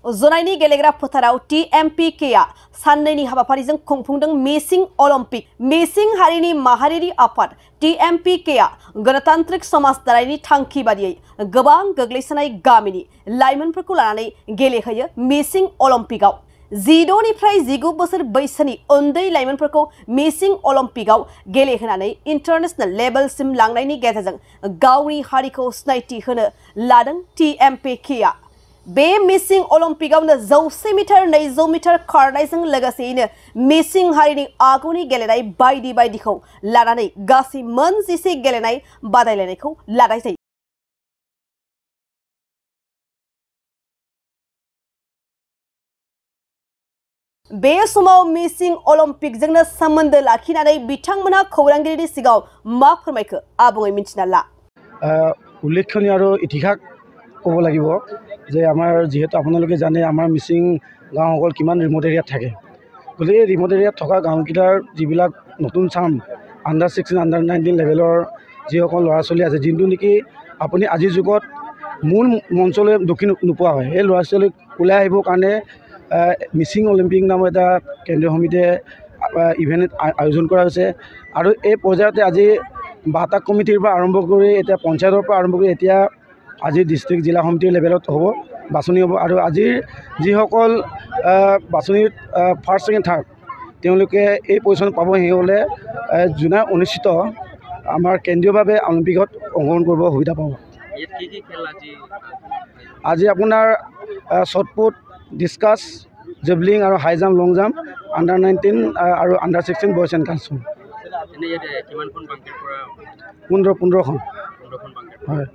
जनायनि गेलेग्रा फोथाराव TMPK आ साननैनि हाबाफारिजों खुंफुंदों मिसिं अलिम्पिक मिसिं हारिनि माहारियारि आफाद TMPK आ गणतान्त्रिक समाज दानायनि थांखि बादियै गोबां गोग्लैसोनाय गामिनि लाइमोनफोरखौ लानानै गेलेहोयो मिसिं अलिम्पिकआव 16 निफ्राय 19 बोसोर बैसोनि उन्दै लाइमोनफोरखौ मिसिं अलिम्पिकआव गेलेहोनानै इंटरनेशनल लेवलसिम लांनायनि गेजेरजों गावनि हारिखौ सिनायथि होनो लादों TMPK आ बे मिसिं अलिम्पिकआवनो 100 मिटार 200 मिटार खारनायजों लोगोसेयैनो मिसिं हारिनि आगुनि गेलेनाय बायदि बायदिखौ लानानै गासै मोन 11 गेलेनाय बादायलायनायखौ लानाय जायो। बे समाव मिसिं अलिम्पिकजोंनो सोमोन्दो लाखिनानै बिथांमोनहा खौरांगिरिनि सिगाङाव मा फोरमायखो आबुङै मिथिना ला। उल्लेखनीय आरो इतिहास ক'ব লাগিব যে আমাৰ যেহেতু আপোনালোকে জানে আমাৰ মিচিং গাঁওসকল কিমান ৰিমোট এৰিয়াত থাকে গতিকে ৰিমোট এৰিয়াত থকা গাঁওকেইটাৰ যিবিলাক নতুন চাম আণ্ডাৰ 16 আণ্ডাৰ 19 লেভেলৰ যিসকল ল'ৰা ছোৱালী আছে যোনটো নেকি আপুনি আজিৰ যুগত মূল মঞ্চলৈ দক্ষিণ নোপোৱা হয় এই ল'ৰা ছোৱালীক ওলাই আহিবৰ কাৰণে মিচিং অলিম্পিক নামৰ এটা কেন্দ্ৰীয় সমিতিয়ে ইভেণ্ট আয়োজন কৰা হৈছে আৰু এই পৰ্যায়তে আজি 52টা কমিটিৰ পৰা আৰম্ভ কৰি এতিয়া পঞ্চায়তৰ পৰা আৰম্ভ কৰি এতিয়া আজি ডিস্ট্ৰিক্ট জিলা সমিতিৰ লেভেলত হ'ব বাছনি হ'ব আৰু আজিৰ যিসকল বাছনিৰ ফাৰ্ষ্ট ছেকেণ্ড থাৰ্ড তেওঁলোকে এই পজিশ্যন পাব সেইহ'লে জুলাই অনুষ্ঠিত আমাৰ কেন্দ্ৰীয়ভাৱে অলিম্পিকত অংশগ্ৰহণ কৰিব সুবিধা পাব। আজি আপোনাৰ শ্বটপুট ডিস্কাছ জেভলিং আৰু হাই জাম্প লং জাম্প আণ্ডাৰ 19 আৰু আণ্ডাৰ 16 বয়জ এণ্ড গাৰ্লছ 15খন হয়।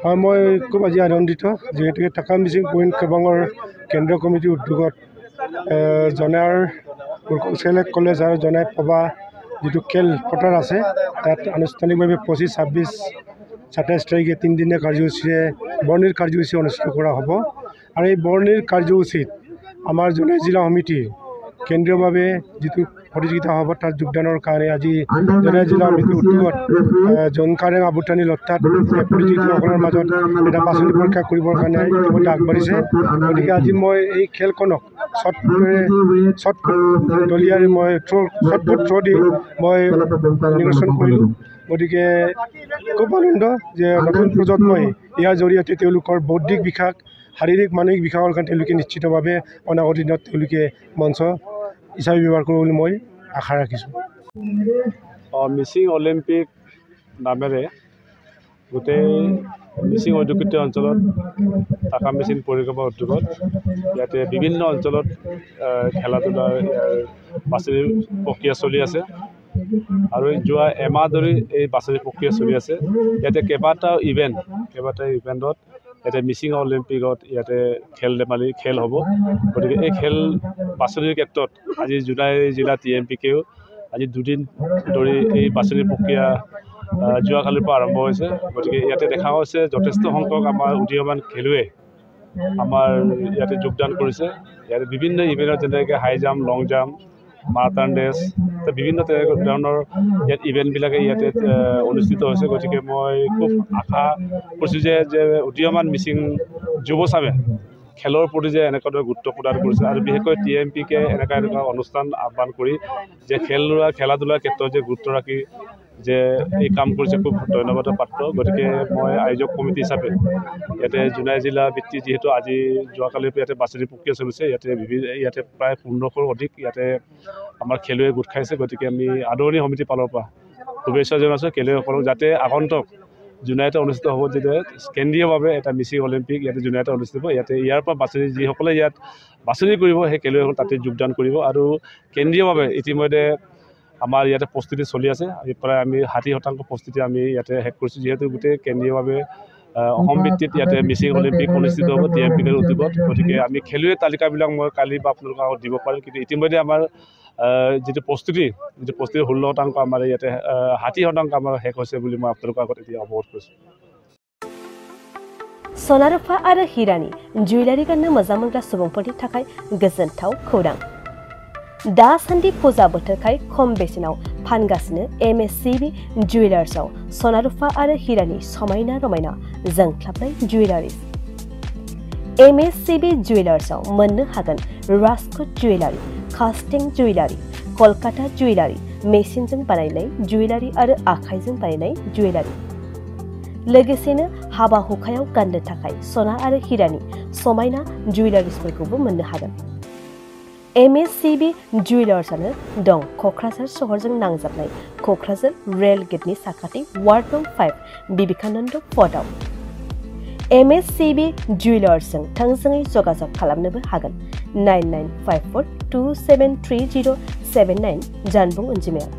হয় মই খুব আজি আনন্দিত যেহেতুকে টাকা মিচিং পইণ্ট কেবাঙৰ কেন্দ্ৰীয় কমিটিৰ উদ্যোগত জনাৰ চেলেক্ট কলেজ আৰু জনাই পবা যিটো খেল পথাৰ আছে তাত আনুষ্ঠানিকভাৱে 25, 26, 27 তাৰিখে 3 দিনীয়া কাৰ্যসূচীৰে বৰ্ণিৰ কাৰ্যসূচী অনুষ্ঠিত কৰা হ'ব আৰু এই বৰ্ণিৰ কাৰ্যসূচীত আমাৰ জনাই জিলা সমিতি কেন্দ্ৰীয়ভাৱে যিটো প্ৰতিযোগিতা হ'ব তাত যোগদানৰ কাৰণে আজি জনাই জিলা সমিতিৰ উদ্যোগত জনকাৰেং আবুটানি লত্তাত প্ৰতিযোগীসকলৰ মাজত এটা বাছনি পৰীক্ষা কৰিবৰ কাৰণে ইতিমধ্যে আগবাঢ়িছে গতিকে আজি মই এই খেলখনক শ্বটপুট দলিয়াৰে মই শ্বটপুট থ্ৰ' দি মই নিৰ্বাচন কৰিলোঁ গতিকে খুব আনন্দ যে নতুন প্ৰজন্মই ইয়াৰ জৰিয়তে তেওঁলোকৰ বৌদ্ধিক বিকাশ শাৰীৰিক মানসিক বিকাশৰ কাৰণে তেওঁলোকে নিশ্চিতভাৱে অনাগত দিনত তেওঁলোকে মঞ্চ হিচাপে ব্যৱহাৰ কৰিব বুলি মই আশা ৰাখিছোঁ। মিচিং অলিম্পিক নামেৰে গোটেই মিচিং অধ্যুষিত অঞ্চলত টাকা মিচিং পৰিক্ৰমা উদ্যোগত ইয়াতে বিভিন্ন অঞ্চলত খেলা ধূলাৰ বাছনিৰ প্ৰক্ৰিয়া চলি আছে আৰু যোৱা এমাহ ধৰি এই বাছনিৰ প্ৰক্ৰিয়া চলি আছে ইয়াতে কেইবাটাও ইভেণ্টত ইয়াতে মিচিং অলিম্পিকত ইয়াতে খেল ধেমালি খেল হ'ব গতিকে এই খেল বাছনিৰ ক্ষেত্ৰত আজি জোনাই জিলা TMPKও আজি 2 দিন ধৰি এই বাছনিৰ প্ৰক্ৰিয়া যোৱাকালিৰ পৰা আৰম্ভ হৈছে গতিকে ইয়াতে দেখা হৈছে যথেষ্ট সংখ্যক আমাৰ উদীয়মান খেলুৱৈ আমাৰ ইয়াতে যোগদান কৰিছে ইয়াতে বিভিন্ন ইভেণ্টত যেনেকৈ হাই জাম্প লং জাম্প মাৰাথন ৰেচ বিভিন্ন ধৰণৰ ইয়াত ইভেণ্টবিলাকে ইয়াতে অনুষ্ঠিত হৈছে গতিকে মই খুব আশা কৰিছোঁ যে উদীয়মান মিচিং যুৱচামে খেলৰ প্ৰতি যে এনেকুৱা গুৰুত্ব প্ৰদান কৰিছে আৰু বিশেষকৈ TMPK এনেকুৱা অনুষ্ঠান আহ্বান কৰি যে খেলা ধূলাৰ ক্ষেত্ৰত যে গুৰুত্ব ৰাখি যে এই কাম কৰিছে খুব ধন্যবাদৰ পাত্ৰ গতিকে মই আয়োজক কমিটি হিচাপে ইয়াতে জোনাই জিলা ভিত্তি যিহেতু আজি যোৱাকালিৰ পৰা ইয়াতে বাছনি প্ৰক্ৰিয়া চলিছে ইয়াতে প্ৰায় 1500ৰ অধিক ইয়াতে আমাৰ খেলুৱৈ গোট খাইছে গতিকে আমি আদৰণি সমিতি ফালৰ পৰা শুভেচ্ছা জনাইছোঁ খেলুৱৈসকলক যাতে আগন্তুক জুনাইতে অনুষ্ঠিত হ'ব যেতিয়া কেন্দ্ৰীয়ভাৱে এটা মিচিং অলিম্পিক ইয়াতে জুনাইতে অনুষ্ঠিত হ'ব ইয়াতে ইয়াৰ পৰা বাছনি যিসকলে ইয়াত বাছনি কৰিব সেই খেলুৱৈসকল তাতে যোগদান কৰিব আৰু কেন্দ্ৰীয়ভাৱে ইতিমধ্যে আমাৰ ইয়াতে প্ৰস্তুতি চলি আছে প্ৰায় আমি 60% প্ৰস্তুতি আমি ইয়াতে শেষ কৰিছোঁ যিহেতু গোটেই কেন্দ্ৰীয়ভাৱে অসম ভিত্তিত ইয়াতে মিচিং অলিম্পিক অনুষ্ঠিত হ'ব TMPKৰ উদ্যোগত গতিকে আমি খেলুৱৈ তালিকাবিলাক মই কালি বা আপোনালোকৰ আগত দিব পাৰিম কিন্তু ইতিমধ্যে আমাৰ যিটো প্ৰস্তুতি 16% আমাৰ ইয়াতে 60% আমাৰ শেষ হৈছে বুলি মই আপোনালোকৰ আগত এতিয়া অৱগত কৰিছোঁ। सनारुफा आरो हिरानि जुवेलारि गाननो मोजां मोनग्रा सुबुंफोरनि थाखाय गोजोनथाव खौरां दासान्दि फुजा बोथोरखाय खम बेसेनाव फानगासिनो MSCB जुवेलार्सआव सनारुफा आरो हिरानि समायना रमायना जोंख्लाबनाय जुवेलारिज MSCB जुवेलार्सआव मोननो हागोन Rajkot jewellery, कास्टिं jewellery, Kolkata jewellery, मेसिनजों बानायनाय जुवेलारि आरो आखाइजों बानायनाय जुवेलारि। लोगोसेनो हाबा हुखायाव गाननो थाखाय सना आरो हिरानि समायना जुवेलारिसफोरखौबो मोननो हागोन। MSCB जुवेलार्सआनो दं क'क्राझार सहरजों नांजाबनाय क'क्राझार रेल गेटनि साखाथि वार्ड नं 5 बिवेकानन्द फर्टआव। MSCB जुवेलार्सजों थोंजोङै जगाजग खालामनोबो हागोन 9954273079 जानबुं अनजिमायाव।